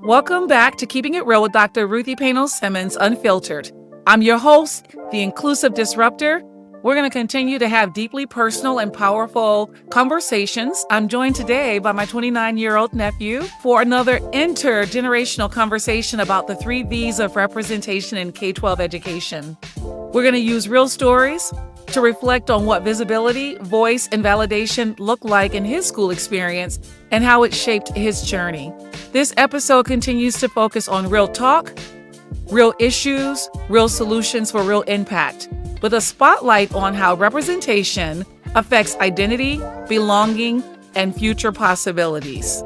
Welcome back to Keeping It Real with Dr. Ruthie Payno-Uncensored Unfiltered. I'm your host, the inclusive disruptor. We're going to continue to have deeply personal and powerful conversations. I'm joined today by my 29-year-old nephew for another intergenerational conversation about the 3v's of representation in K-12 education. We're going to use real stories to reflect on what visibility, voice, and validation look like in his school experience and how it shaped his journey. This episode continues to focus on real talk, real issues, real solutions for real impact, with a spotlight on how representation affects identity, belonging, and future possibilities.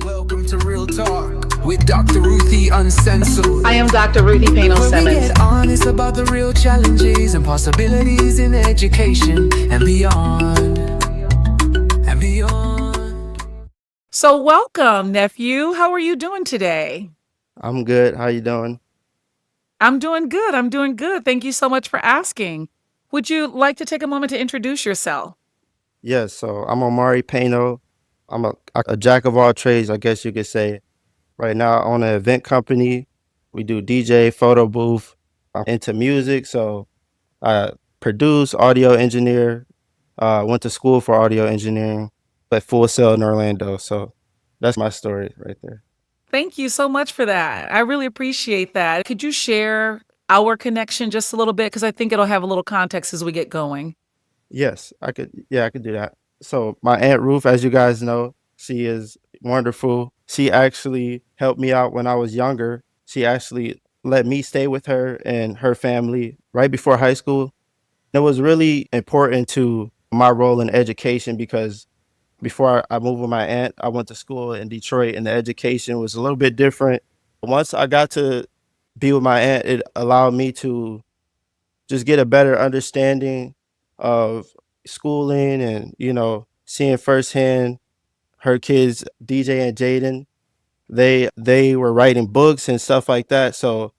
Welcome to Real Talk with Dr. Ruthie Uncensored. I am Dr. Ruthie Payno-Uncensored. Where we get honest about the real challenges and possibilities in education and beyond. And beyond. So welcome, nephew. How are you doing today? I'm good. How you doing? I'm doing good. Thank you so much for asking. Would you like to take a moment to introduce yourself? Yes, so I'm Omarie Payno. I'm a jack of all trades, I guess you could say. Right now, I own an event company. We do DJ, photo booth. I'm into music, so I produce, audio engineer. Went to school for audio engineering at Full Sail in Orlando. So that's my story right there. Thank you so much for that. I really appreciate that. Could you share our connection just a little bit? Because I think it'll have a little context as we get going. Yes, I could. Yeah, I could do that. So my Aunt Ruth, as you guys know, she is wonderful. She actually helped me out when I was younger. She actually let me stay with her and her family right before high school. It was really important to my role in education because before I moved with my aunt, I went to school in Detroit and the education was a little bit different. Once I got to be with my aunt, it allowed me to just get a better understanding of schooling and, seeing firsthand her kids, DJ and Jaden. They were writing books and stuff like that. So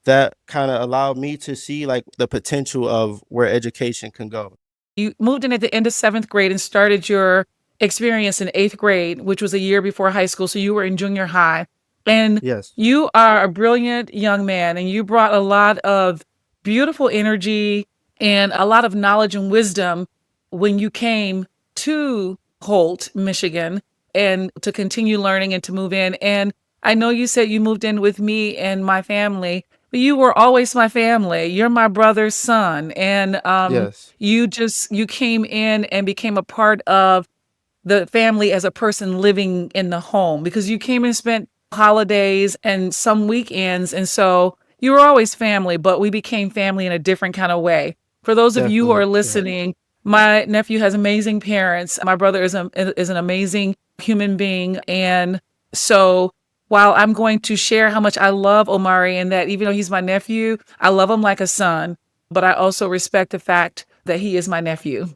that kind of allowed me to see like the potential of where education can go. You moved in at the end of 7th grade and started your experience in 8th grade, which was a year before high school. So you were in junior high. And Yes. you are a brilliant young man, and you brought a lot of beautiful energy and a lot of knowledge and wisdom when you came to Holt, Michigan, and to continue learning and to move in. And I know you said you moved in with me and my family, but you were always my family. You're my brother's son. And Yes. you came in and became a part of the family as a person living in the home because you came and spent holidays and some weekends. And so you were always family, but we became family in a different kind of way. For those of you who are Definitely. Yeah. listening, my nephew has amazing parents. My brother is an amazing human being. And so while I'm going to share how much I love Omarie and that even though he's my nephew, I love him like a son, but I also respect the fact that he is my nephew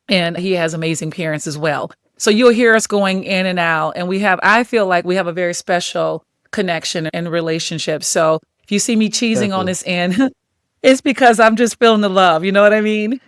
and he has amazing parents as well. So you'll hear us going in and out, and I feel like we have a very special connection and relationship. So if you see me cheesing on Definitely. this end, it's because I'm just feeling the love. You know what I mean?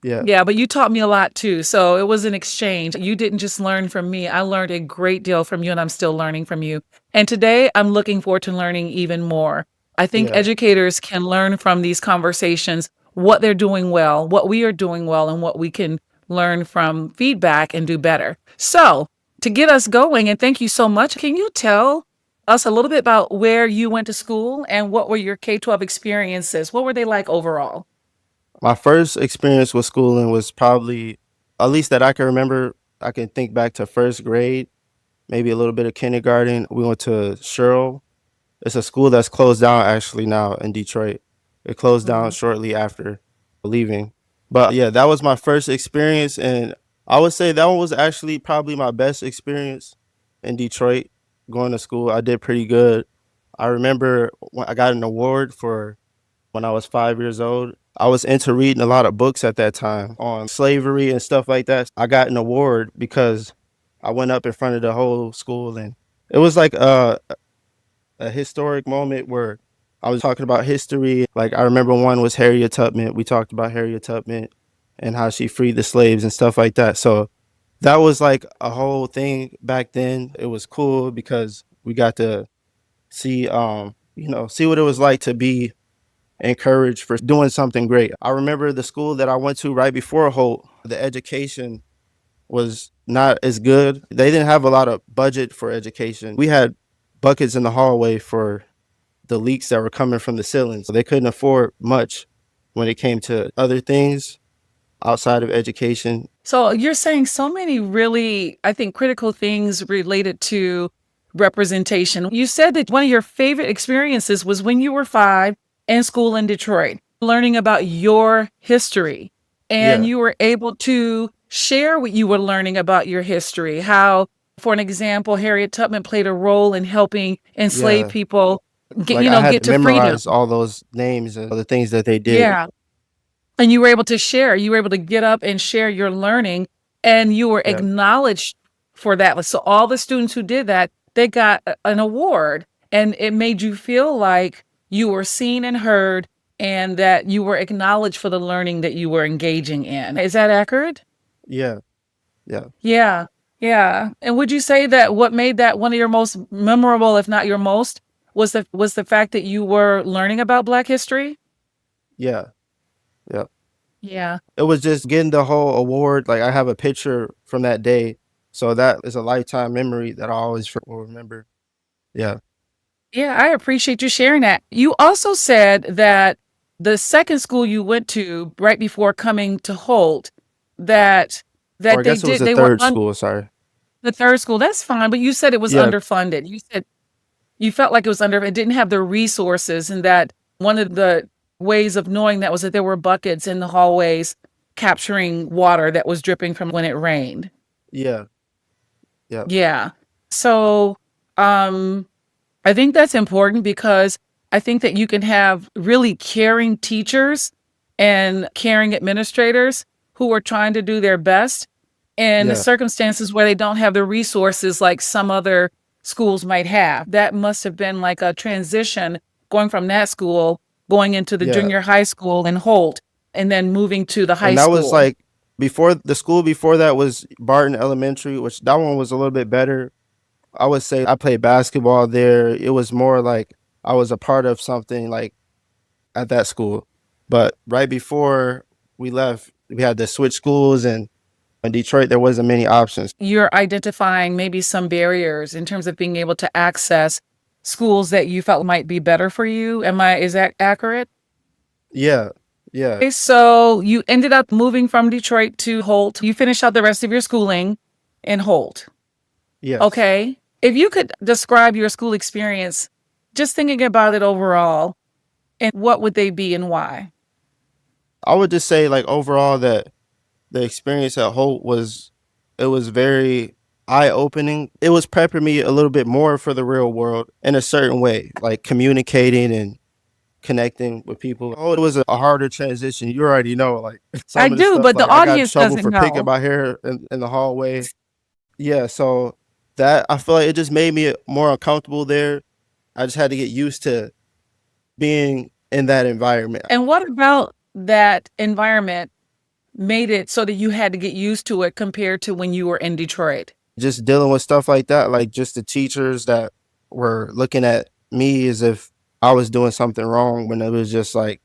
Yeah. Yeah, but you taught me a lot too. So it was an exchange. You didn't just learn from me. I learned a great deal from you, and I'm still learning from you. And today I'm looking forward to learning even more. I think Yeah. educators can learn from these conversations what they're doing well, what we are doing well, and what we can learn from feedback and do better. So to get us going, and thank you so much, can you tell us a little bit about where you went to school and what were your K-12 experiences? What were they like overall? My first experience with schooling was probably, at least that I can remember, I can think back to first grade, maybe a little bit of kindergarten. We went to Sherrill. It's a school that's closed down actually now in Detroit. It closed down Mhm. shortly after leaving. But yeah, that was my first experience. And I would say that one was actually probably my best experience in Detroit going to school. I did pretty good. I remember when I got an award for when I was 5 years old. I was into reading a lot of books at that time on slavery and stuff like that. I got an award because I went up in front of the whole school and it was like a historic moment where I was talking about history. Like I remember one was Harriet Tubman. We talked about Harriet Tubman and how she freed the slaves and stuff like that. So that was like a whole thing back then. It was cool because We got to see, see what it was like to be encouraged for doing something great. I remember the school that I went to right before Holt, the education was not as good. They didn't have a lot of budget for education. We had buckets in the hallway for the leaks that were coming from the ceilings. They couldn't afford much when it came to other things outside of education. So you're saying so many really, I think, critical things related to representation. You said that one of your favorite experiences was when you were 5 in school in Detroit, learning about your history. And Yeah, you were able to share what you were learning about your history. How, for an example, Harriet Tubman played a role in helping enslaved yeah. people get, Like I had get to to freedom. memorize all those names and the things that they did. Yeah. And you were able to share, you were able to get up and share your learning, and you were Yeah, acknowledged for that. So all the students who did that, they got an award, and it made you feel like you were seen and heard, and that you were acknowledged for the learning that you were engaging in. Is that accurate? yeah, yeah, Yeah. Yeah. And would you say that what made that one of your most memorable, if not your most, was the fact that you were learning about Black history? yeah, yeah. Yeah. It was just getting the whole award. Like I have a picture from that day, so that is a lifetime memory that I always will remember. Yeah, Yeah, I appreciate you sharing that. You also said that the second school you went to right before coming to Holt, that or I they guess it was did the they were third school. Sorry. the third school. That's fine, but you said it was Yeah, underfunded. You said you felt like it was it didn't have the resources, and that one of the ways of knowing that was that there were buckets in the hallways capturing water that was dripping from when it rained. yeah, yeah, Yeah. So, um I think that's important because I think that you can have really caring teachers and caring administrators who are trying to do their best in yeah, circumstances where they don't have the resources like some other schools might have. That must have been like a transition going from that school, going into the yeah. junior high school in Holt, and then moving to the high And that was school. like before the school before that was Barton Elementary, which that one was a little bit better. I would say I played basketball there. It was more like I was a part of something like at that school. But right before we left, we had to switch schools, and in Detroit there wasn't many options. You're identifying maybe some barriers in terms of being able to access schools that you felt might be better for you. Is that accurate? Yeah, yeah, Okay, so you ended up moving from Detroit to Holt. You finished out the rest of your schooling in Holt. yes. Okay. If you could describe your school experience, just thinking about it overall, and what would they be and why? I would just say like overall that the experience at Holt was it was very eye opening. It was prepping me a little bit more for the real world in a certain way, like communicating and connecting with people. Oh, it was a harder transition. You already know, like I some of the do, stuff. but the Like I got in audience trouble doesn't for picking know. my hair in the hallway. Yeah, so that I feel like it just made me more uncomfortable there. I just had to get used to being in that environment. And what about that environment made it so that you had to get used to it compared to when you were in Detroit? Just dealing with stuff like that, like just the teachers that were looking at me as if I was doing something wrong when it was just like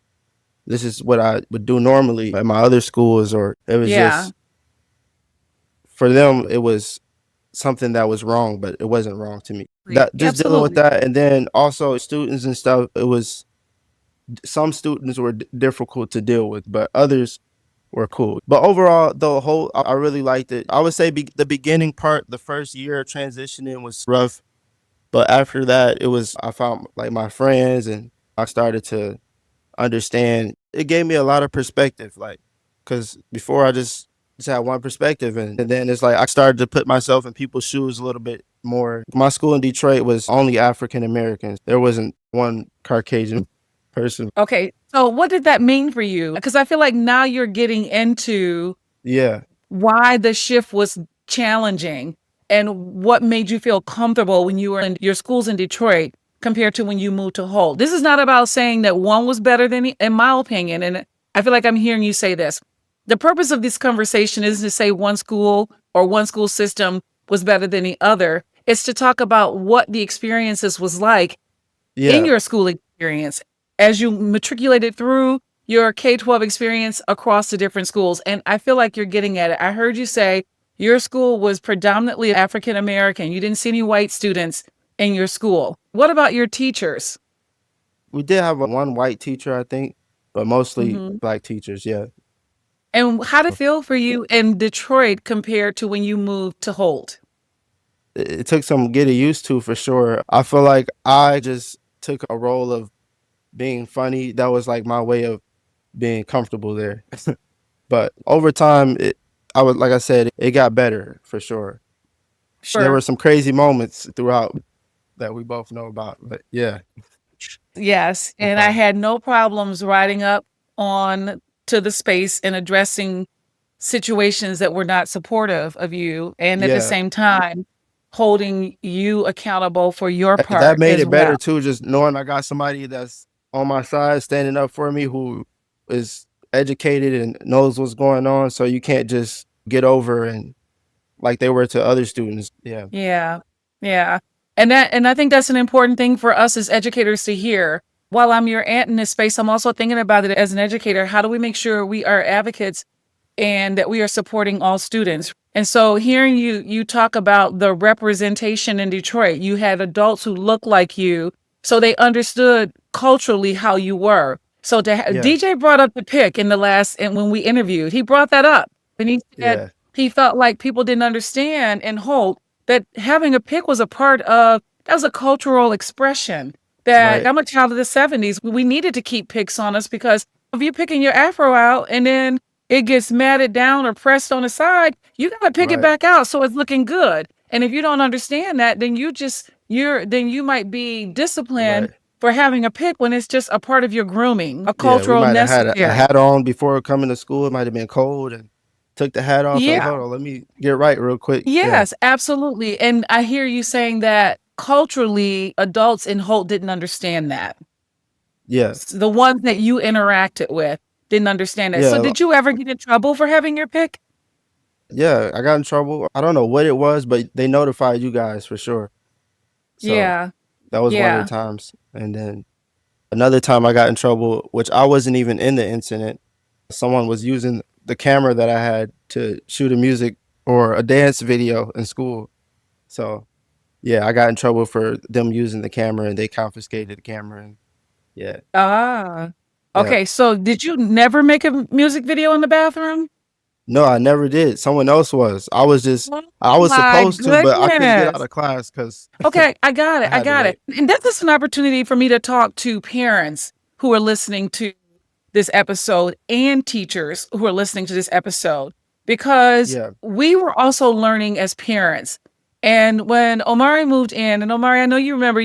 this is what I would do normally at my other schools, or it was Yeah, just for them it was something that was wrong, but it wasn't wrong to me. That just dealing with absolutely. that, and then also students and stuff. It was some students were difficult to deal with, but others were cool. But overall, the whole I really liked it. I would say the beginning part, the first year transitioning was rough, but after that, it was I found like my friends, and I started to understand. It gave me a lot of perspective, like because before I just had one perspective, and then it's like I started to put myself in people's shoes a little bit more. My school in Detroit was only African Americans. There wasn't one Caucasian person. Okay. So what did that mean for you? Because I feel like now you're getting into Yeah, why the shift was challenging and what made you feel comfortable when you were in your schools in Detroit compared to when you moved to Holt. This is not about saying that one was better than in my opinion. And I feel like I'm hearing you say this. The purpose of this conversation isn't to say one school or one school system was better than the other. is to talk about what the experiences was like in Yeah. your school experience as you matriculated through your K-12 experience across the different schools. And I feel like you're getting at it. I heard you say your school was predominantly African American. You didn't see any white students in your school. What about your teachers? We did have one white teacher, I think, but mostly Hmm. black teachers. Yeah. And how did it feel for you in Detroit compared to when you moved to Holt? It took some getting used to for sure. I feel like I just took a role of being funny. That was like my way of being comfortable there. But over time, like I said, it got better for sure. There Sure. were some crazy moments throughout that we both know about, but yeah, Yes. no And I problem. had no problems riding up on to the space and addressing situations that were not supportive of you. And at the Yeah, same time, holding you accountable for your that part made as it better well. too. Just knowing I got somebody that's on my side, standing up for me, who is educated and knows what's going on. So you can't just get over and like they were to other students. Yeah, Yeah. Yeah. And I think that's an important thing for us as educators to hear. While I'm your aunt in this space, I'm also thinking about it as an educator. How do we make sure we are advocates and that we are supporting all students? And so hearing you talk about the representation in Detroit, you had adults who looked like you, so they understood culturally how you were. So yeah, DJ brought up the pick in the last, and when we interviewed, he brought that up. And he said yeah. he felt like people didn't understand in Holt that having a pick was a part of, that was a cultural expression. That Right, I'm a child of the 70s. We needed to keep picks on us because if you're picking your afro out and then it gets matted down or pressed on the side, you got to pick it right, back out so it's looking good. And if you don't understand that, then then you might be disciplined right. for having a pick when it's just a part of your grooming, a Yeah, we cultural might have had a necessary. hat on before coming to school. It might have been cold and took the hat off. Like, Yeah. hold on, let me get right real quick. Yeah, Yes, absolutely. And I hear you saying that culturally, adults in Holt didn't understand that. yeah, The ones that you interacted with didn't understand that. So yeah, did you ever get in trouble for having your pick? yeah. I got in trouble. I don't know what it was, but they notified you guys for sure. So Yeah. that was one of the Yeah. times. And then another time I got in trouble, which I wasn't even in the incident. Someone was using the camera that I had to shoot a music or a dance video in school. So yeah, I got in trouble for them using the camera and they confiscated the camera. And yeah, Ah. yeah. Okay, so did you never make a music video in the bathroom? No, I never did. Someone else was. Oh I was my supposed to, but I couldn't get out goodness. of class because Okay, I got it. I I had to got it. wait. And this is an opportunity for me to talk to parents who are listening to this episode and teachers who are listening to this episode because Yeah, we were also learning as parents. And when Omarie moved in, and Omarie, I know you remember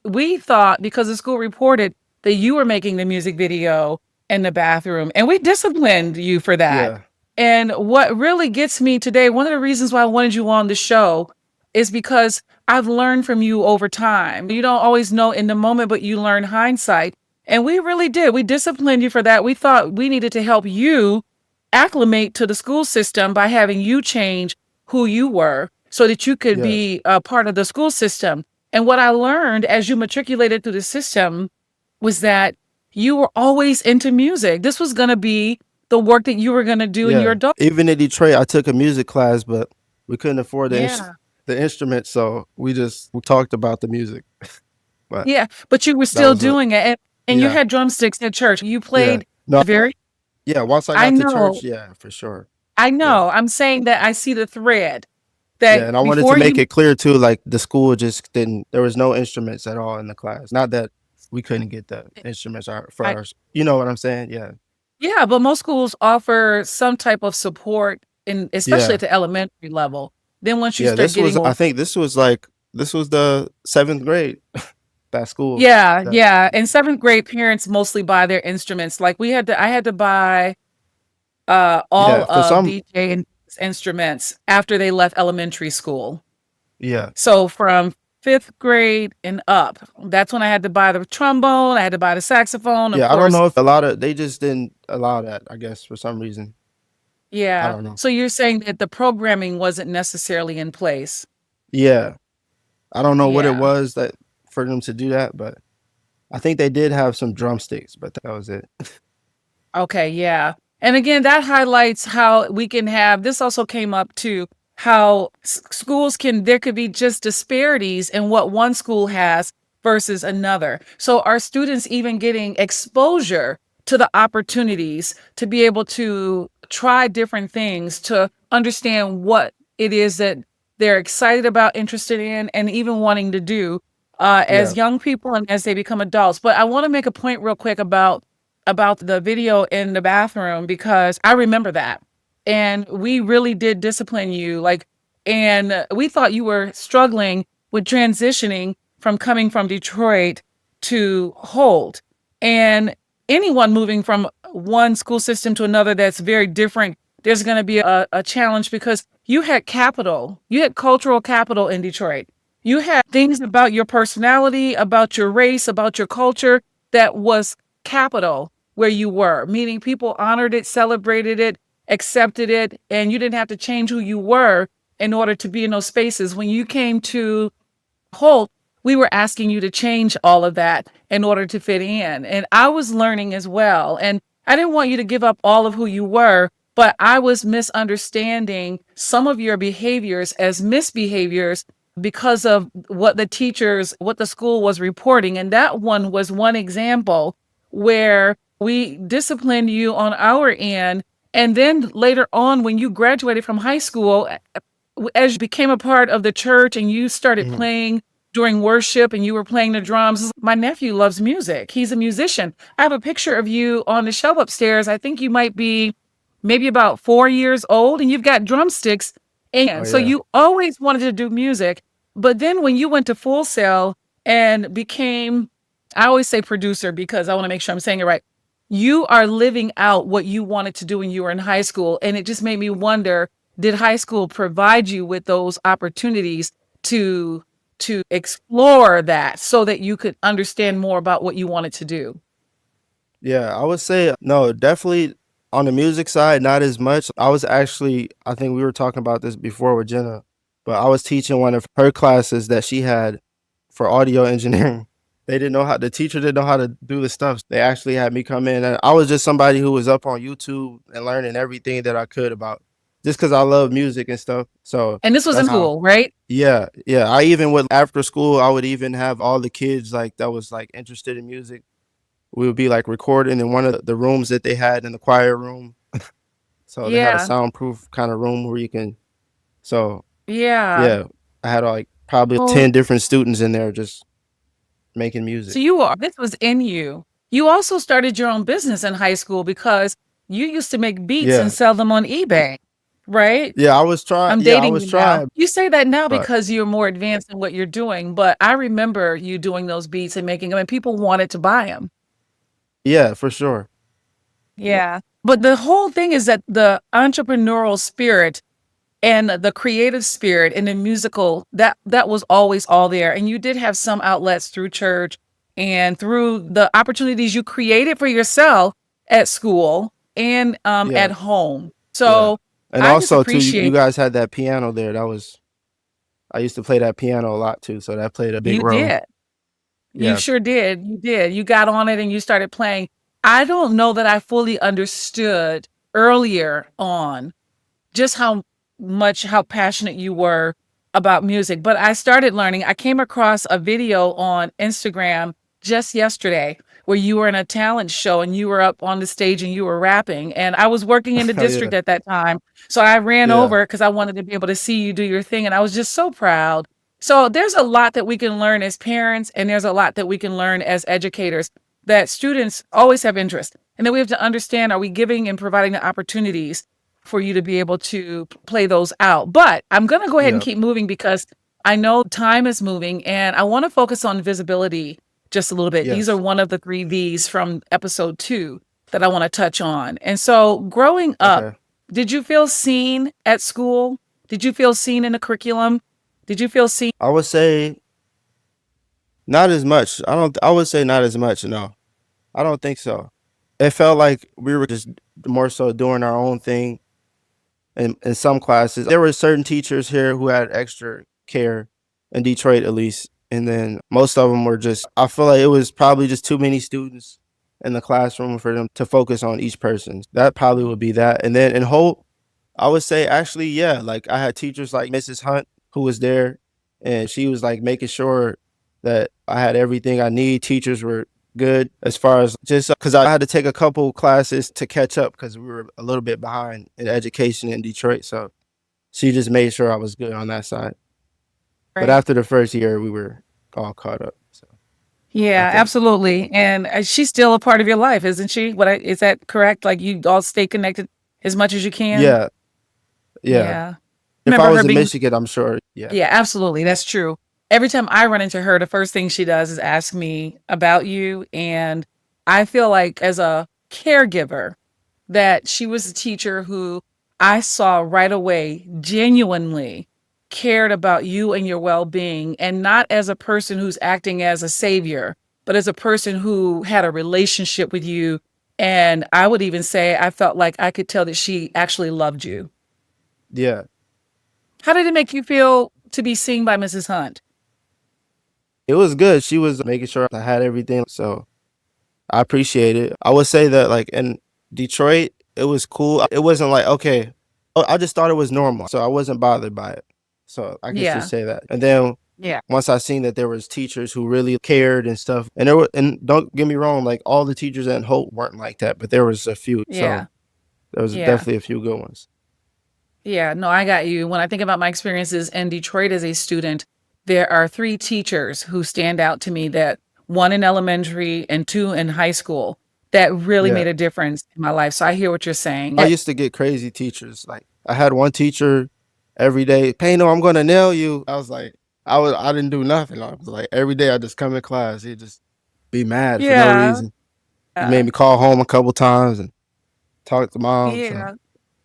we thought because the school reported that you were making the music video in the bathroom, and we disciplined you for that. yeah, And what really gets me today, one of the reasons why I wanted you on the show is because I've learned from you over time. You don't always know in the moment, but you learn hindsight. And we really did. We disciplined you for that. We thought we needed to help you acclimate to the school system by having you change who you were so that you could yeah, be a part of the school system. And what I learned as you matriculated through the system was that you were always into music. This was going to be the work that you were going to do in your yeah. adult. Even in Detroit, I took a music class, but we couldn't afford Yeah. the instrument, so we talked about the music. But Yeah. But you were that still was a doing it. And you yeah, had drumsticks at church. You yeah. played No, very, yeah. Once I I got to know, church, yeah, for sure. I Yeah, know. I'm saying that I see the thread yeah. that And I wanted to before make you, it clear too, like the school just didn't. There was no instruments at all in the class. Not that we couldn't get the instruments for I, ours. You know what I'm saying? Yeah, yeah, but most schools offer some type of support in, especially at yeah, the elementary level. Then once you yeah. start getting I more, think this was the 7th grade. That school. yeah, That yeah. In seventh grade, parents mostly buy their instruments. Like I had to buy yeah. all For of some, DJ and instruments after they left elementary school. yeah, So from fifth grade and up, that's when I had to buy the trombone, I had to buy the saxophone, of yeah. I don't course. know if a lot of they just didn't allow that. I guess for some reason. I Yeah. don't know. So you're saying that the programming wasn't necessarily in place. Yeah, I don't know what it Yeah. was that for them to do that, but I think they did have some drumsticks, but that was it. Okay, yeah. And again, that highlights how we can have this also came up too, how schools can, there could be just disparities in what one school has versus another. So are students even getting exposure to the opportunities to be able to try different things, to understand what it is that they're excited about, interested in, and even wanting to do Yeah. as young people and as they become adults. But I want to make a point real quick about the video in the bathroom because I remember that. And we really did discipline you. Like, and we thought you were struggling with transitioning from coming from Detroit to Holt. And anyone moving from one school system to another that's very different, there's going to be a challenge because you had capital, you had cultural capital in Detroit. You had things about your personality, about your race, about your culture that was capital where you were, meaning people honored it, celebrated it, accepted it, and you didn't have to change who you were in order to be in those spaces. When you came to Holt, we were asking you to change all of that in order to fit in. And I was learning as well. And I didn't want you to give up all of who you were, but I was misunderstanding some of your behaviors as misbehaviors because of what the teachers, what the school was reporting. And that one was one example where we disciplined you on our end. And then later on, when you graduated from high school, as you became a part of the church and you started Mhm. playing during worship and you were playing the drums, my nephew loves music. He's a musician. I have a picture of you on the shelf upstairs. I think you might be maybe about 4 years old and you've got drumsticks. Oh And so yeah. you always wanted to do music. But then when you went to Full Sail and became, I always say producer because I want to make sure I'm saying it right. You are living out what you wanted to do when you were in high school. And it just made me wonder, did high school provide you with those opportunities to explore that so that you could understand more about what you wanted to do? Yeah, I would say no, definitely on the music side, not as much. I was actually, I think we were talking about this before with Jenna, but I was teaching one of her classes that she had for audio engineering. They didn't know how, the teacher didn't know how to do the stuff. They actually had me come in, and I was just somebody who was up on YouTube and learning everything that I could about just because I love music and stuff. So And this was in that's how, school, right? yeah, yeah. I even would, after school, I would even have all the kids like that was like interested in music. We would be like recording in one of the rooms that they had in the choir room. So they had a Yeah. soundproof kind of room where you can, so Yeah. yeah, I had like probably Oh, 10 different students in there just making so music. you are, this was in you. You also started your own business in high school because you used to make beats and Yeah. sell them on eBay, right? Yeah, I was trying. I'm Yeah, I dating was you now. trying, You say that now but because you're more advanced in what you're doing, but I remember you doing those beats and making them, and people wanted to buy them. yeah, for sure. Yeah. But the whole thing is that the entrepreneurial spirit and the creative spirit and the musical, that was always all there. And you did have some outlets through church and through the opportunities you created for yourself at school and at Yeah, home. yeah. So And I just also too, you appreciate guys had that piano there. That was, I used to play that piano a lot too, so that played a big you role. did. You Yeah. sure did. You did. You got on it and you started playing. I don't know that I fully understood earlier on just how passionate you were about music. But I started learning. I came across a video on Instagram just yesterday where you were in a talent show and you were up on the stage and you were rapping. And I was working in the Yeah, district at that time. So I ran yeah, over because I wanted to be able to see you do your thing. And I was just so proud. So there's a lot that we can learn as parents, and there's a lot that we can learn as educators that students always have interest. And then we have to understand, are we giving and providing the opportunities for you to be able to play those out? But I'm going to go ahead and yeah, keep moving because I know time is moving and I want to focus on visibility just a little bit. These are yes. one of the 3V's from episode 2 that I want to touch on. And so growing up, Okay. did you feel seen at school? Did you feel seen in the curriculum? Did you feel seen? I would say not as much. I would say not as much, no. I don't think so. It felt like we were just more so doing our own thing in some classes. There were certain teachers here who had extra care. in Detroit at least. And then most of them were just, I feel like it was probably just too many students in the classroom for them to focus on each person. That probably would be that. And then in Holt, I would say actually, yeah, like I had teachers like Mrs. Hunt who was there, and she was like making sure that I had everything I need. Teachers were good as far as just because I had to take a couple classes to catch up because we were a little bit behind in education in Detroit. So she just made sure I was good on that side. But Right. after the first year, we were all caught up. So I Yeah, think, absolutely. And she's still a part of your life, isn't she? Is that correct? Like you all stay connected as much as you can? yeah, yeah. Yeah. If I Remember her was in being, Michigan, I'm sure. Yeah, yeah, absolutely. That's true. Every time I run into her, the first thing she does is ask me about you. And I feel like as a caregiver, that she was a teacher who I saw right away genuinely cared about you and your well being, and not as a person who's acting as a savior, but as a person who had a relationship with you. And I would even say I felt like I could tell that she actually loved you. yeah. How did it make you feel to be seen by Mrs. Hunt? It was good. She was making sure I had everything. So I appreciate it. I would say that like in Detroit, it was cool. It wasn't like, okay, I just thought it was normal. So I wasn't bothered by it. So I could just Yeah. say that. And then Yeah. once I seen that there was teachers who really cared and stuff, and there were, and don't get me wrong, like all the teachers at Hope weren't like that, but there was a few. So Yeah. there was Yeah. definitely a few good ones. Yeah, no, I got you. When I think about my experiences in Detroit as a student, there are three teachers who stand out to me, that one in elementary and two in high school, that really Yeah. made a difference in my life. So I hear what you're saying. I used to get crazy teachers. Like I had one teacher every day, Payno, I'm gonna nail you. I was like, I didn't do nothing. I was like every day I just come in class, he'd just be mad for no Yeah. reason. He made Yeah. me call home a couple times and talk to mom. So Yeah.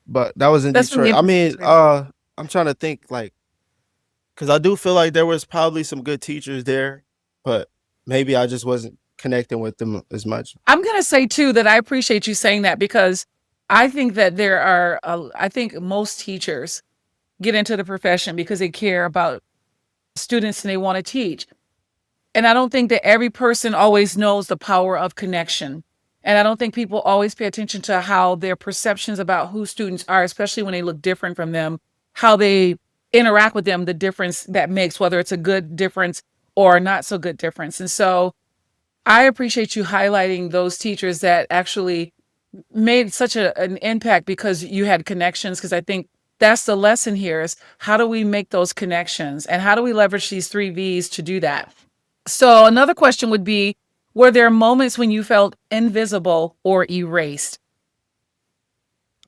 but that was in That's really Detroit. I mean, interesting. I'm trying to think like because I do feel like there was probably some good teachers there, but maybe I just wasn't connecting with them as much. I'm going to say too that I appreciate you saying that, because I think that I think most teachers get into the profession because they care about students and they want to teach. And I don't think that every person always knows the power of connection. And I don't think people always pay attention to how their perceptions about who students are, especially when they look different from them, how they interact with them, the difference that makes, whether it's a good difference or not so good difference. And so I appreciate you highlighting those teachers that actually made such an impact because you had connections. Because I think that's the lesson here, is how do we make those connections and how do we leverage these 3V's to do that? So another question would be, were there moments when you felt invisible or erased?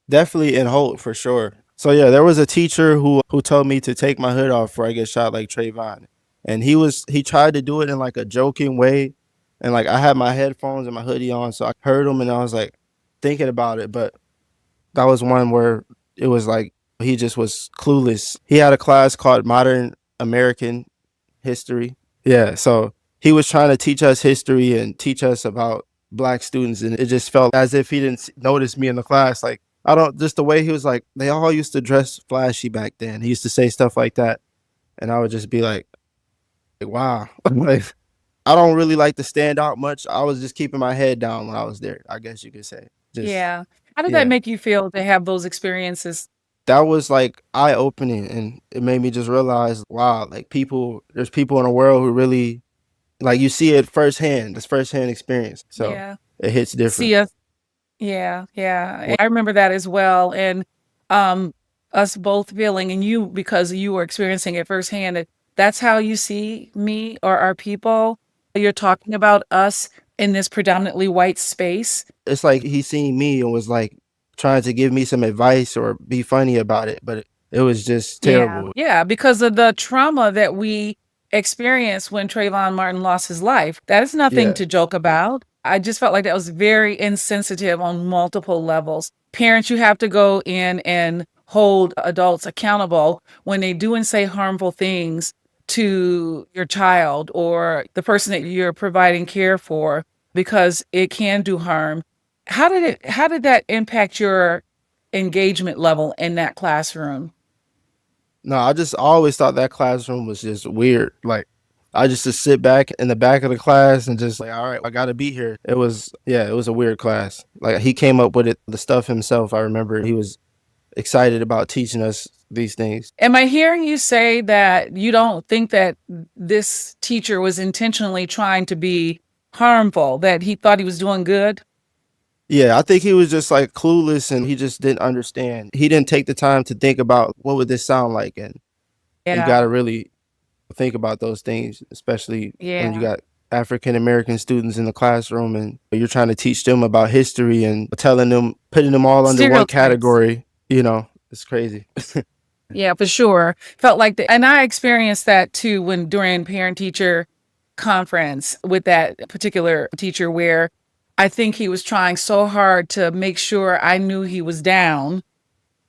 Definitely in Holt for sure. So yeah, there was a teacher who told me to take my hood off before I get shot like Trayvon. And he tried to do it in like a joking way. And like I had my headphones and my hoodie on, so I heard him and I was like thinking about it. But that was one where it was like he just was clueless. He had a class called Modern American History. Yeah, so he was trying to teach us history and teach us about black students, and it just felt as if he didn't notice me in the class. Like I don't, just the way he was like, they all used to dress flashy back then. He used to say stuff like that, and I would just be like wow, like I don't really like to stand out much. I was just keeping my head down when I was there, I guess you could say. Just Yeah. How did that yeah, make you feel to have those experiences? that was like eye opening, and it made me just realize, wow, like there's people in the world who really like you see it firsthand. It's firsthand experience, so Yeah. it hits different. See us. Yeah. Yeah. I remember that as well. And um, us both feeling, and you, because you were experiencing it firsthand, that's how you see me or our people. You're talking about us in this predominantly white space. It's like he seen me and was like trying to give me some advice or be funny about it, but it was just Yeah. terrible. Yeah, because of the trauma that we experienced when Trayvon Martin lost his life. That is nothing Yeah, to joke about. I just felt like that was very insensitive on multiple levels. Parents, you have to go in and hold adults accountable when they do and say harmful things to your child or the person that you're providing care for, because it can do harm. How did that impact your engagement level in that classroom? No, I just always thought that classroom was just weird. Like I just sit back in the back of the class and just like, all right, I gotta be here. It was yeah, it was a weird class. Like he came up with it, the stuff himself. I remember he was excited about teaching us these things. Am I hearing you say that you don't think that this teacher was intentionally trying to be harmful, that he thought he was doing good? Yeah, I think he was just like clueless and he just didn't understand. He didn't take the time to think about what would this sound like, and you Yeah. got to really think about those things, especially when you Yeah. got African American students in the classroom and you're trying to teach them about history and telling them, putting them all under one Stereotypes. category. You know, it's crazy. Yeah, for sure. Felt like and I experienced that too when during parent teacher conference with that particular teacher where I think he was trying so hard to make sure I knew he was down.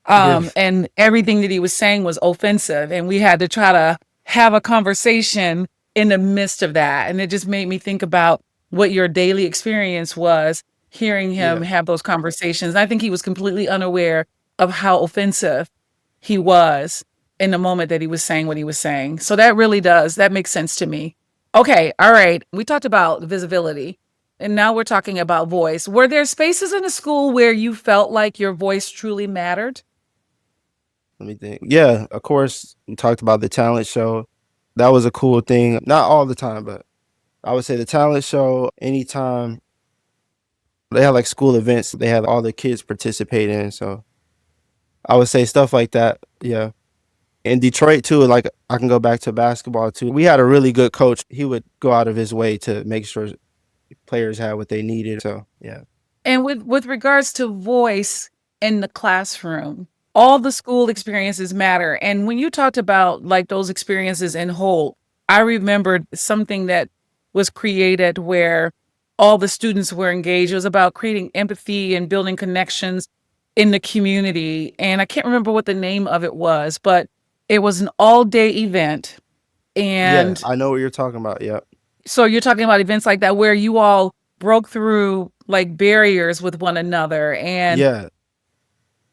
Yeah, And everything that he was saying was offensive. And we had to try to have a conversation in the midst of that. And it just made me think about what your daily experience was hearing him yeah, have those conversations. I think he was completely unaware of how offensive he was in the moment that he was saying what he was saying. So that makes sense to me. Okay, all right. We talked about visibility and now we're talking about voice. Were there spaces in the school where you felt like your voice truly mattered? let me think. Yeah, of course, we talked about the talent show. That was a cool thing. Not all the time, but I would say the talent show, anytime they had like school events, they had all the kids participate in. So I would say stuff like that. Yeah. In Detroit too, like I can go back to basketball too. We had a really good coach. He would go out of his way to make sure players had what they needed. So yeah. And with regards to voice in the classroom, all the school experiences matter. And when you talked about like those experiences in whole, I remembered something that was created where all the students were engaged. It was about creating empathy and building connections in the community. And I can't remember what the name of it was, but it was an all-day event. Yeah, And I know what you're talking about. Yeah. so you're talking about events like that where you all broke through like barriers with one another and Yeah.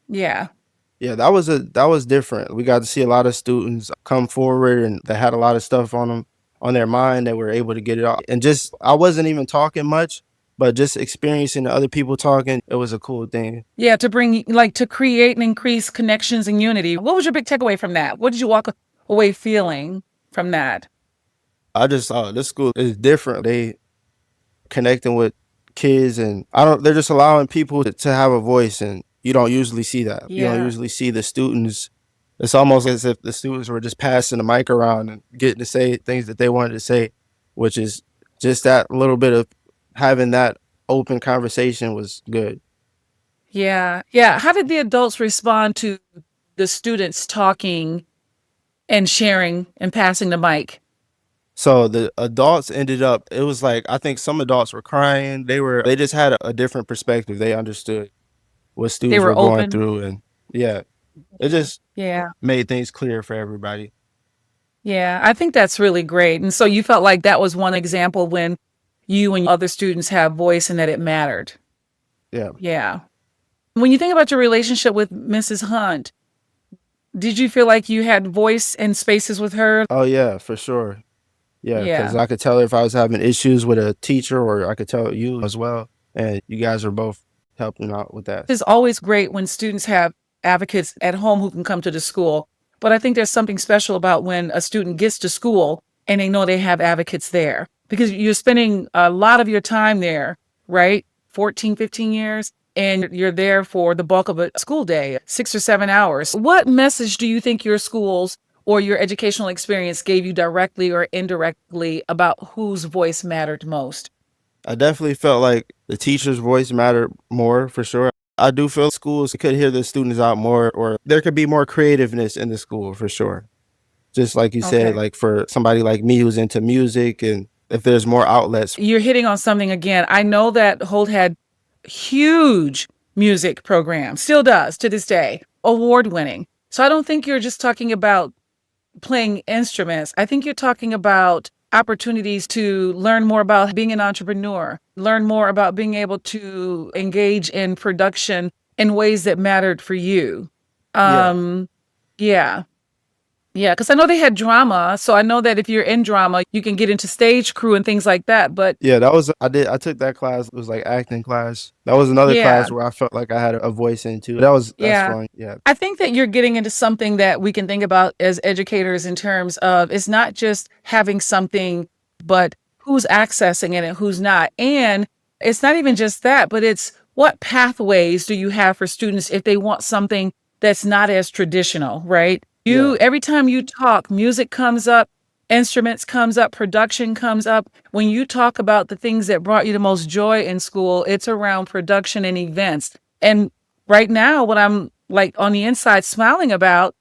yeah. Yeah, that was different. We got to see a lot of students come forward and they had a lot of stuff on them on their mind that were able to get it out. And just I wasn't even talking much, but just experiencing the other people talking, it was a cool thing. Yeah, to bring like to create and increase connections and unity. What was your big takeaway from that? What did you walk away feeling from that? I just saw this school is different. They connecting with kids and I don't they're just allowing people to have a voice and you don't usually see that. You don't Yeah. usually see the students. It's almost as if the students were just passing the mic around and getting to say things that they wanted to say, which is just that little bit of having that open conversation was good. Yeah. Yeah. How did the adults respond to the students talking and sharing and passing the mic? So the adults ended up it was like I think some adults were crying. They just had a different perspective. They understood what They students were were going open. through and yeah, it just Yeah. made things clear for everybody. Yeah. I think that's really great. And so you felt like that was one example when you and other students have voice and that it mattered. Yeah. Yeah. When you think about your relationship with Mrs. Hunt, did you feel like you had voice and spaces with her? Oh yeah, for sure. Yeah, because Yeah. I could tell her if I was having issues with a teacher, or I could tell you as well. And you guys are both helping out with that. It's always great when students have advocates at home who can come to the school. But I think there's something special about when a student gets to school and they know they have advocates there because you're spending a lot of your time there, right? 14, 15 years. And you're there for the bulk of a school day, 6 or 7 hours. What message do you think your schools or your educational experience gave you directly or indirectly about whose voice mattered most? I definitely felt like the teacher's voice mattered more for sure. I do feel schools could hear the students out more, or there could be more creativeness in the school for sure. Just like you said, Okay. like for somebody like me who's into music, and if there's more outlets. You're hitting on something again. I know that Holt had huge music program, still does to this day, award winning. So I don't think you're just talking about playing instruments. I think you're talking about opportunities to learn more about being an entrepreneur, learn more about being able to engage in production in ways that mattered for you. Yeah. Um, yeah. Yeah, because I know they had drama. So I know that if you're in drama, you can get into stage crew and things like that. But Yeah, that was I took that class. It was like acting class. That was another yeah, class where I felt like I had a voice in too. That's yeah. fun. Yeah. I think that you're getting into something that we can think about as educators in terms of it's not just having something, but who's accessing it and who's not. And it's not even just that, but it's what pathways do you have for students if they want something that's not as traditional, right? Yeah. Every time you talk, music comes up, instruments comes up, production comes up. When you talk about the things that brought you the most joy in school, it's around production and events. And right now, what I'm like on the inside smiling about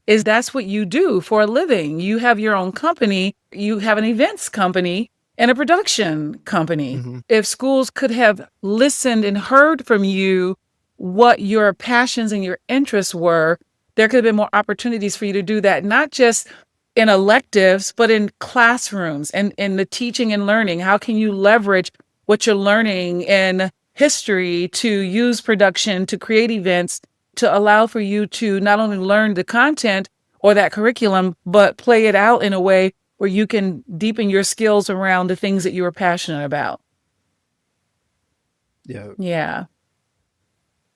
is that's what you do for a living. You have your own company, you have an events company and a production company. Hmm. If schools could have listened and heard from you what your passions and your interests were, there could have been more opportunities for you to do that, not just in electives, but in classrooms and in the teaching and learning. How can you leverage what you're learning in history to use production to create events to allow for you to not only learn the content or that curriculum, but play it out in a way where you can deepen your skills around the things that you are passionate about. Yeah. Yeah.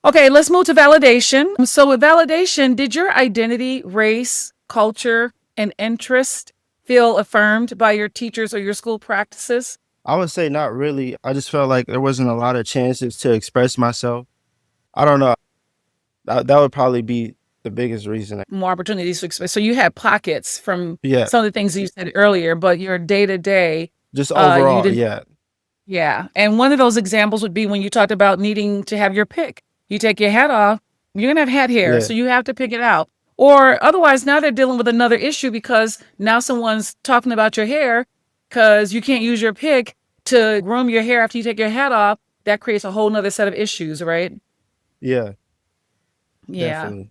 Okay, let's move to validation. So, with validation, did your identity, race, culture, and interest feel affirmed by your teachers or your school practices? I would say not really. I just felt like there wasn't a lot of chances to express myself. I don't know. That would probably be the biggest reason. More opportunities to express. So, you had pockets from Yeah. some of the things that you said earlier, but your day to day, Just you overall. didn't. Yeah. Yeah. And one of those examples would be when you talked about needing to have your pick. You take your hat off, you're going to have hat hair, Yeah. so you have to pick it out. Or otherwise, now they're dealing with another issue because now someone's talking about your hair because you can't use your pick to groom your hair after you take your hat off. That creates a whole nother set of issues, right? Yeah. Yeah. Definitely.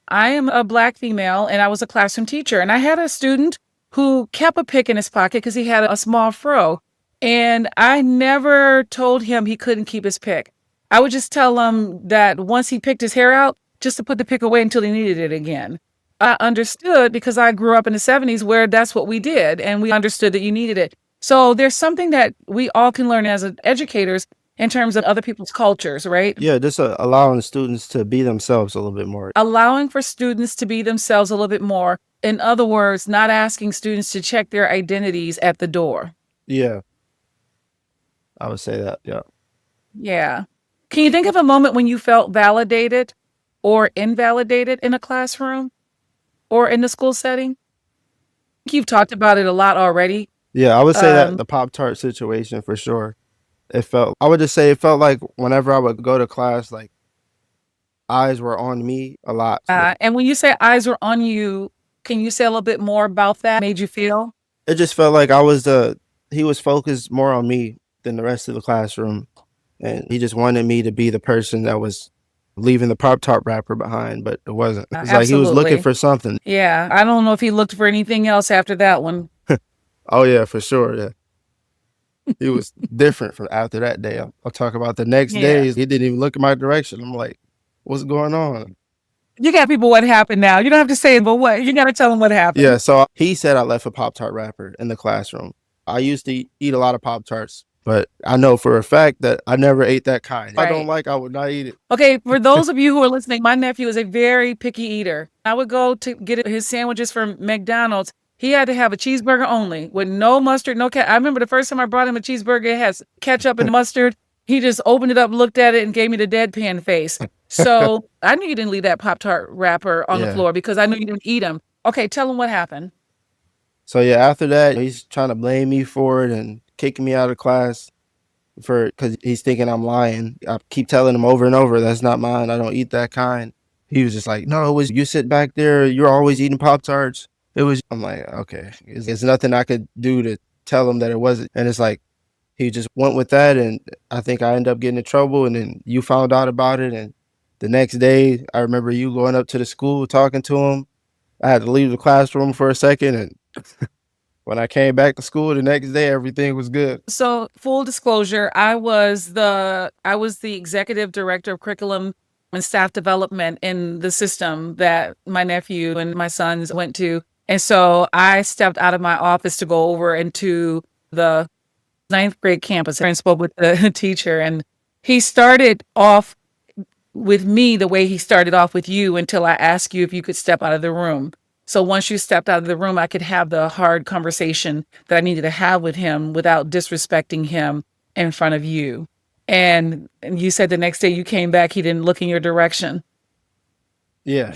I am a Black female and I was a classroom teacher. And I had a student who kept a pick in his pocket because he had a small fro. And I never told him he couldn't keep his pick. I would just tell him that once he picked his hair out, just to put the pick away until he needed it again. I understood because I grew up in the 70s where that's what we did. And we understood that you needed it. So there's something that we all can learn as educators in terms of other people's cultures, right? Yeah. Just allowing students to be themselves a little bit more. Allowing for students to be themselves a little bit more. In other words, not asking students to check their identities at the door. Yeah. I would say that. Yeah. Yeah. Can you think of a moment when you felt validated or invalidated in a classroom or in the school setting? You've talked about it a lot already. Yeah. I would say that Um, the Pop-Tart situation for sure. I would just say it felt like whenever I would go to class, like eyes were on me a lot. and when you say eyes were on you, can you say a little bit more about that? Made you feel? It just felt like he was focused more on me than the rest of the classroom. And he just wanted me to be the person that was leaving the Pop-Tart wrapper behind, but it wasn't. It's like he was looking Absolutely. for something. Yeah. I don't know if he looked for anything else after that one. Oh yeah, for sure. Yeah. He was different from after that day. I'll talk about the next Yeah. days. He didn't even look in my direction. I'm like, what's going on? You got people what happened now. You don't have to say it, but what? You got to tell them what happened. Yeah, so he said I left a Pop-Tart wrapper in the classroom. I used to eat a lot of Pop-Tarts, but I know for a fact that I never ate that kind. If I don't Right. like, I would not eat it. Okay, for those of you who are listening, my nephew is a very picky eater. I would go to get his sandwiches from McDonald's. He had to have a cheeseburger only with no mustard, no I remember the first time I brought him a cheeseburger, it has ketchup and mustard. He just opened it up, looked at it, and gave me the deadpan face. So I knew you didn't leave that Pop-Tart wrapper on the Yeah. floor because I knew you didn't eat them. Okay, tell him what happened. So yeah, after that, he's trying to blame me for it and kicking me out of class because he's thinking I'm lying. I keep telling him over and over, that's not mine. I don't eat that kind. He was just like, no, it was you sit back there. You're always eating Pop-Tarts. I'm like, okay, there's nothing I could do to tell him that it wasn't. And it's like, he just went with that. And I think I ended up getting in trouble. And then you found out about it. And the next day, I remember you going up to the school, talking to him. I had to leave the classroom for a second. And when I came back to school the next day, everything was good. So, full disclosure, I was the executive director of curriculum and staff development in the system that my nephew and my sons went to. And so I stepped out of my office to go over into the ninth grade campus and spoke with the teacher. And he started off with me the way he started off with you until I asked you if you could step out of the room. So once you stepped out of the room, I could have the hard conversation that I needed to have with him without disrespecting him in front of you. And you said the next day you came back, he didn't look in your direction. Yeah.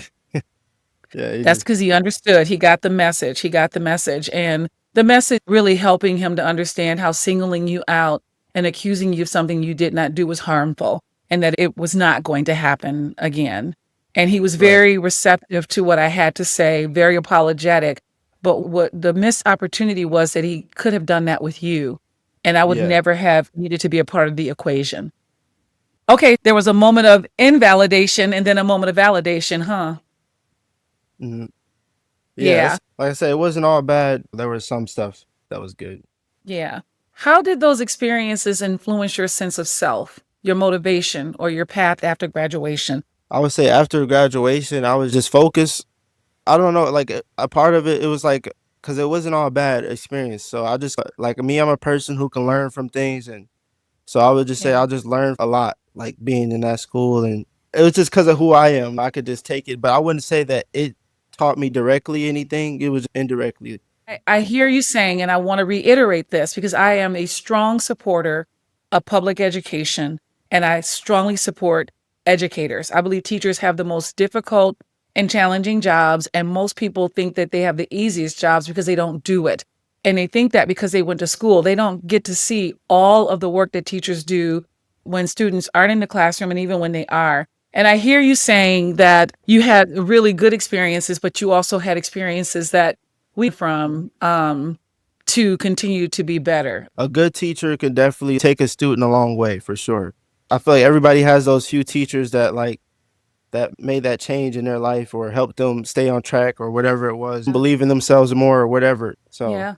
Yeah, he That's just because he understood. He got the message. He got the message. And the message really helping him to understand how singling you out and accusing you of something you did not do was harmful and that it was not going to happen again. And he was right. very receptive to what I had to say, very apologetic. But what the missed opportunity was that he could have done that with you. And I would Yeah. never have needed to be a part of the equation. Okay, there was a moment of invalidation and then a moment of validation, huh? Mhm. Yeah, Yeah. it's like I said, it wasn't all bad. There was some stuff that was good. Yeah. How did those experiences influence your sense of self, your motivation, or your path after graduation? I would say after graduation, I was just focused. I don't know, like a part of it, it was like because it wasn't all bad experience. So I just like me, I'm a person who can learn from things, and so I would just say Yeah. I just learned a lot, like being in that school, and it was just because of who I am. I could just take it, but I wouldn't say that it taught me directly anything. It was indirectly. I hear you saying, and I want to reiterate this because I am a strong supporter of public education and I strongly support educators. I believe teachers have the most difficult and challenging jobs, and most people think that they have the easiest jobs because they don't do it. And they think that because they went to school, they don't get to see all of the work that teachers do when students aren't in the classroom and even when they are. And I hear you saying that you had really good experiences, but you also had experiences that we from to continue to be better. A good teacher can definitely take a student a long way for sure. I feel like everybody has those few teachers that that made that change in their life or helped them stay on track or whatever it was, Yeah. believe in themselves more or whatever. So Yeah.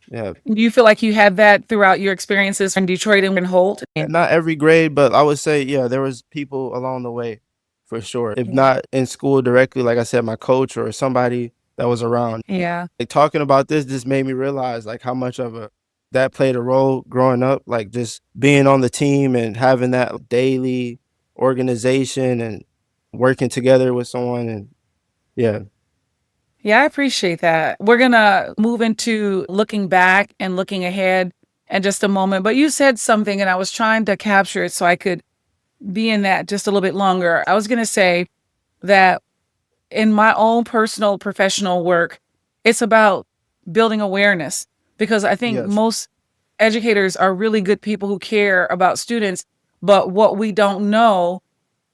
yeah, Do you feel like you had that throughout your experiences in Detroit and in Holt? And not every grade, but I would say yeah, there was people along the way for sure. If yeah. not in school directly, like I said, my coach or somebody that was around. Yeah. Like talking about this just made me realize like how much of a that played a role growing up, like just being on the team and having that daily organization and working together with someone and yeah. Yeah, I appreciate that. We're going to move into looking back and looking ahead in just a moment. But you said something and I was trying to capture it so I could be in that just a little bit longer. I was going to say that in my own personal professional work, it's about building awareness because I think Yes. most educators are really good people who care about students, but what we don't know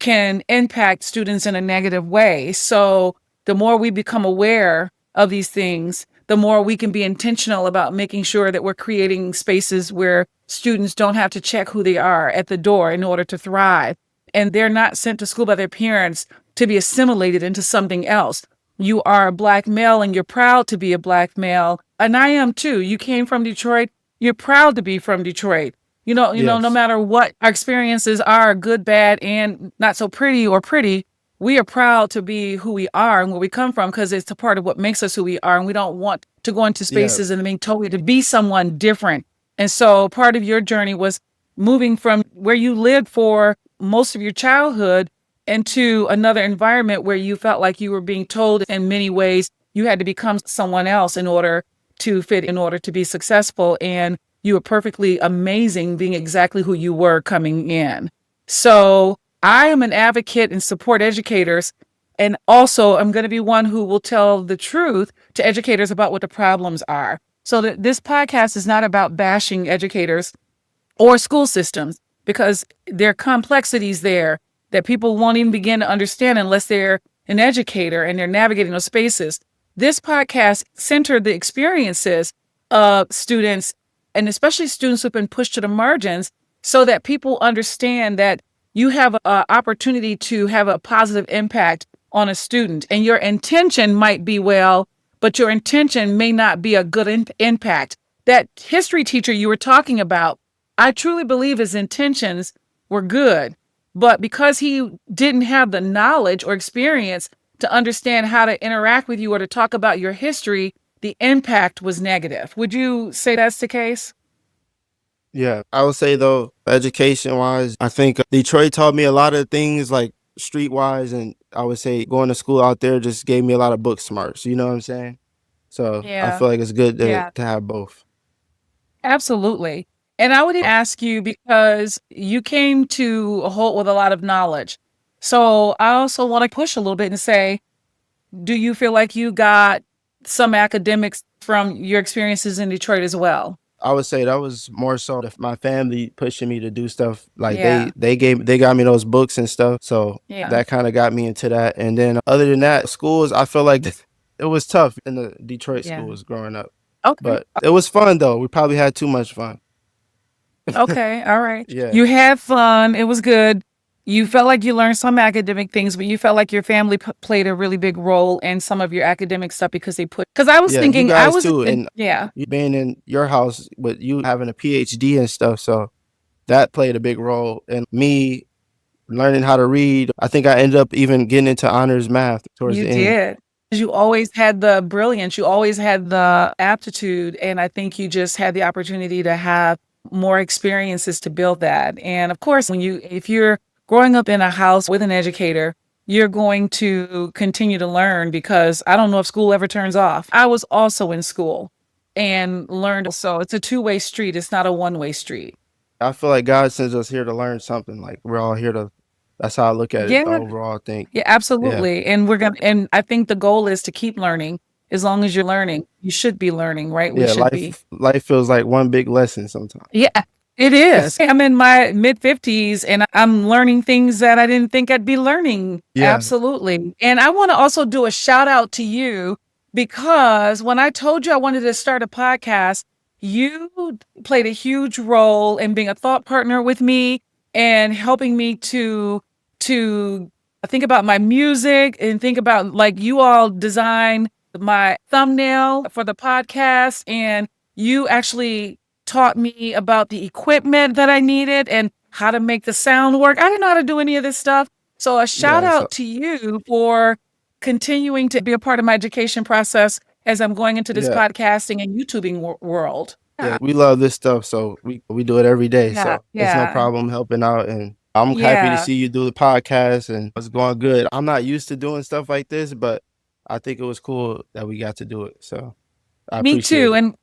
can impact students in a negative way. So the more we become aware of these things, the more we can be intentional about making sure that we're creating spaces where students don't have to check who they are at the door in order to thrive. And they're not sent to school by their parents to be assimilated into something else. You are a Black male and you're proud to be a Black male. And I am too. You came from Detroit. You're proud to be from Detroit. No Yes. matter what our experiences are, good, bad, and not so pretty or pretty, we are proud to be who we are and where we come from because it's a part of what makes us who we are. And we don't want to go into Yeah. spaces and being told to be someone different. And so part of your journey was moving from where you lived for most of your childhood into another environment where you felt like you were being told in many ways you had to become someone else in order to fit, in order to be successful. And you were perfectly amazing being exactly who you were coming in. So I am an advocate and support educators. And also, I'm going to be one who will tell the truth to educators about what the problems are. So that this podcast is not about bashing educators or school systems because there are complexities there that people won't even begin to understand unless they're an educator and they're navigating those spaces. This podcast centered the experiences of students and especially students who've been pushed to the margins so that people understand that you have an opportunity to have a positive impact on a student. And your intention might be well, but your intention may not be a good impact. That history teacher you were talking about, I truly believe his intentions were good, but because he didn't have the knowledge or experience, to understand how to interact with you or to talk about your history, the impact was negative. Would you say that's the case? Yeah, I would say though, education wise, I think Detroit taught me a lot of things like street wise, and I would say going to school out there just gave me a lot of book smarts. You know what I'm saying? So I Yeah. feel like it's good Yeah. to have both. Absolutely. And I would ask you because you came to Holt with a lot of knowledge. So I also want to push a little bit and say, do you feel like you got some academics from your experiences in Detroit as well? I would say that was more so my family pushing me to do stuff. Like Yeah. they got me those books and stuff. So Yeah. that kind of got me into that. And then other than that, schools, I feel like it was tough in the Detroit Yeah. schools growing up. Okay. But it was fun though. We probably had too much fun. Okay. All right. Yeah. You had fun. It was good. You felt like you learned some academic things, but you felt like your family played a really big role in some of your academic stuff because because I was Yeah, you thinking, I guys was, too. And yeah. you being in your house with you having a PhD and stuff. So that played a big role in me learning how to read. I think I ended up even getting into honors math towards You the end. did. You always had the brilliance, you always had the aptitude, and I think you just had the opportunity to have more experiences to build that. And of course, if you're growing up in a house with an educator, you're going to continue to learn because I don't know if school ever turns off. I was also in school and learned. So it's a two-way street. It's not a one-way street. I feel like God sends us here to learn something. Like we're all here to. That's how I look at it. The Yeah. overall thing. Yeah, Yeah, absolutely. And I think the goal is to keep learning. As long as you're learning, you should be learning, right? We yeah. should be. Life feels like one big lesson sometimes. Yeah, it is. I'm in my mid 50s and I'm learning things that I didn't think I'd be learning. Yeah, Absolutely. And I want to also do a shout out to you because when I told you I wanted to start a podcast, you played a huge role in being a thought partner with me and helping me to think about my music and think about like you all design my thumbnail for the podcast and you actually taught me about the equipment that I needed and how to make the sound work. I didn't know how to do any of this stuff. So a shout yeah. So out to you for continuing to be a part of my education process as I'm going into this yeah, podcasting and YouTubing world. yeah. We love this stuff, so we do it every day. Yeah. So it's no Yeah. problem helping out, and I'm happy to Yeah. see you do the podcast, and it's going good. I'm not used to doing stuff like this, but I think it was cool that we got to do it. So I Me appreciate too. it. And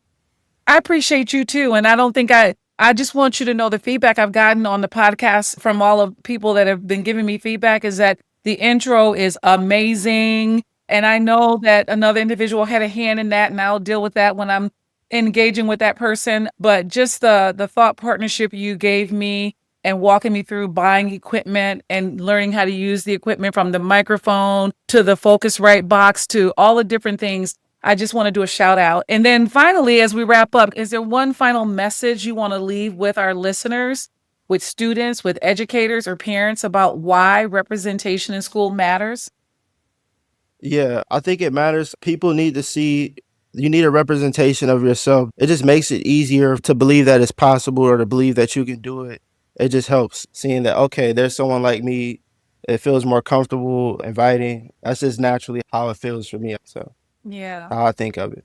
I appreciate you too. And I don't think I just want you to know the feedback I've gotten on the podcast from all of people that have been giving me feedback is that the intro is amazing. And I know that another individual had a hand in that, and I'll deal with that when I'm engaging with that person. But just the thought partnership you gave me and walking me through buying equipment and learning how to use the equipment from the microphone to the Focusrite box to all the different things. I just want to do a shout out. And then finally, as we wrap up, is there one final message you want to leave with our listeners, with students, with educators or parents about why representation in school matters? Yeah, I think it matters. People need to see you need a representation of yourself. It just makes it easier to believe that it's possible or to believe that you can do it. It just helps seeing that, okay, there's someone like me. It feels more comfortable, inviting. That's just naturally how it feels for me. So Yeah. how I think of it.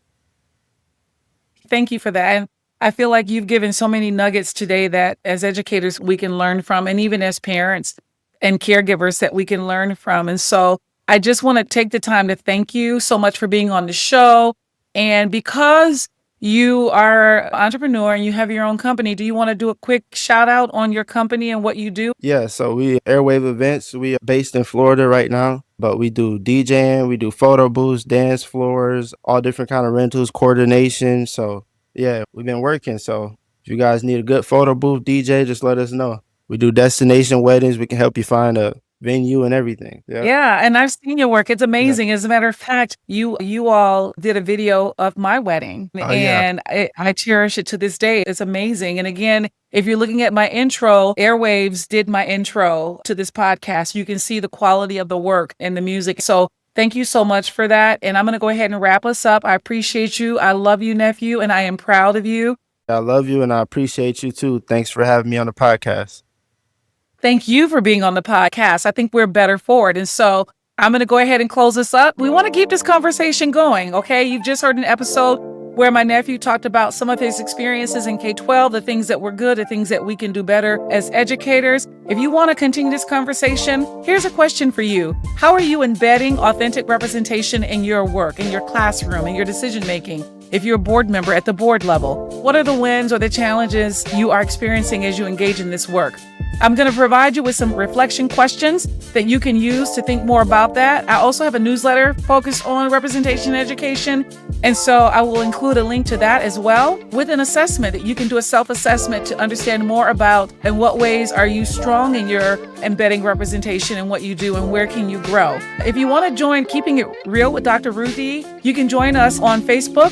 Thank you for that. And I feel like you've given so many nuggets today that as educators we can learn from, and even as parents and caregivers that we can learn from. And so I just want to take the time to thank you so much for being on the show. And because you are an entrepreneur and you have your own company, do you want to do a quick shout out on your company and what you do? Yeah, so we Airwave Events. We are based in Florida right now, but we do DJing, we do photo booths, dance floors, all different kind of rentals, coordination. So yeah, we've been working. So if you guys need a good photo booth DJ, just let us know. We do destination weddings. We can help you find a venue and everything. Yeah. Yeah, and I've seen your work. It's Yeah. amazing. As a matter of fact, you all did a video of my wedding, Oh yeah. and I cherish it to this day. It's amazing. And again, if you're looking at my intro, Airwaves did my intro to this podcast. You can see the quality of the work and the music. So thank you so much for that. And I'm going to go ahead and wrap us up. I appreciate you. I love you, nephew, and I am proud of you. I love you and I appreciate you too. Thanks for having me on the podcast. Thank you for being on the podcast. I think we're better for it. And so I'm going to go ahead and close this up. We want to keep this conversation going, okay? You've just heard an episode where my nephew talked about some of his experiences in K-12, the things that were good, the things that we can do better as educators. If you want to continue this conversation, here's a question for you. How are you embedding authentic representation in your work, in your classroom, in your decision-making? If you're a board member at the board level, what are the wins or the challenges you are experiencing as you engage in this work? I'm going to provide you with some reflection questions that you can use to think more about that. I also have a newsletter focused on representation education, and so I will include a link to that as well with an assessment that you can do a self-assessment to understand more about in what ways are you strong in your embedding representation and what you do and where can you grow. If you want to join Keeping It Real with Dr. Ruthie, you can join us on Facebook,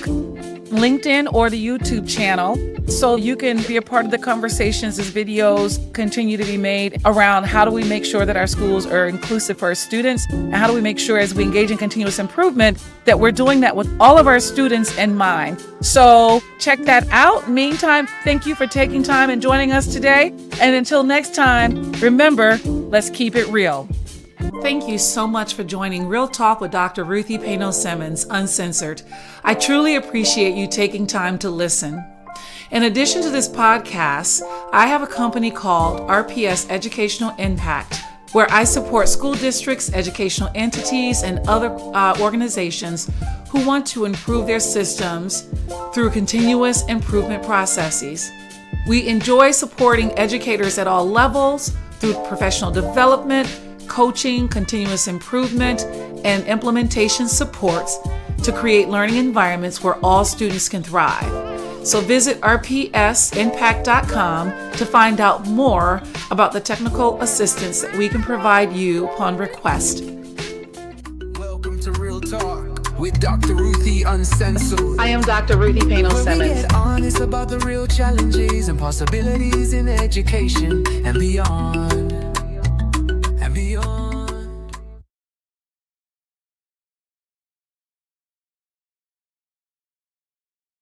LinkedIn, or the YouTube channel, so you can be a part of the conversations as videos continue to be made around how do we make sure that our schools are inclusive for our students, and how do we make sure as we engage in continuous improvement that we're doing that with all of our students in mind. So check that out. Meantime, thank you for taking time and joining us today. And until next time, remember, let's keep it real. Thank you so much for joining Real Talk with Dr. Ruthie Payno-Uncensored, Uncensored. I truly appreciate you taking time to listen. In addition to this podcast, I have a company called RPS Educational Impact, where I support school districts, educational entities, and other organizations who want to improve their systems through continuous improvement processes. We enjoy supporting educators at all levels through professional development, coaching, continuous improvement, and implementation supports to create learning environments where all students can thrive. So visit rpsimpact.com to find out more about the technical assistance that we can provide you upon request. Welcome to Real Talk with Dr. Ruthie Uncensored. I am Dr. Ruthie Payno-Uncensored. Where we get honest about the real challenges and possibilities in education and beyond.